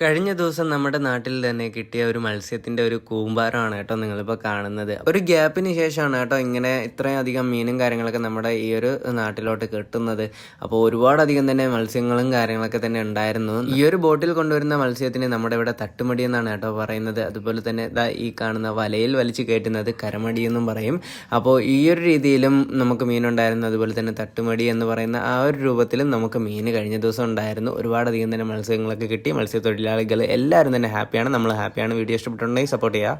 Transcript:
കഴിഞ്ഞ ദിവസം നമ്മുടെ നാട്ടിൽ തന്നെ കിട്ടിയ ഒരു മത്സ്യത്തിന്റെ ഒരു കൂമ്പാരമാണ് കേട്ടോ നിങ്ങളിപ്പോൾ കാണുന്നത്. ഒരു ഗ്യാപ്പിന് ശേഷമാണ് കേട്ടോ ഇങ്ങനെ ഇത്രയും അധികം മീനും കാര്യങ്ങളൊക്കെ നമ്മുടെ ഈ ഒരു നാട്ടിലോട്ട് കിട്ടുന്നത്. അപ്പോൾ ഒരുപാടധികം തന്നെ മത്സ്യങ്ങളും കാര്യങ്ങളൊക്കെ തന്നെ ഉണ്ടായിരുന്നു. ഈ ഒരു ബോട്ടിൽ കൊണ്ടുവരുന്ന മത്സ്യത്തിന് നമ്മുടെ ഇവിടെ തട്ടുമടി എന്നാണ് കേട്ടോ പറയുന്നത്. അതുപോലെ തന്നെ ഈ കാണുന്ന വലയിൽ വലിച്ചു കയറ്റുന്നത് കരമടി എന്നും പറയും. അപ്പോൾ ഈ ഒരു രീതിയിലും നമുക്ക് മീനുണ്ടായിരുന്നു. അതുപോലെ തന്നെ തട്ടുമടി എന്ന് പറയുന്ന ആ ഒരു രൂപത്തിലും നമുക്ക് മീൻ കഴിഞ്ഞ ദിവസം ഉണ്ടായിരുന്നു. ഒരുപാടധികം തന്നെ മത്സ്യങ്ങളൊക്കെ കിട്ടി. മത്സ്യത്തൊഴിലാളികൾ എല്ലാവരും തന്നെ ഹാപ്പിയാണ്. നമ്മൾ ഹാപ്പിയാണ്. വീഡിയോ ഇഷ്ടപ്പെട്ടുണ്ടെങ്കിൽ സപ്പോർട്ട് ചെയ്യുക.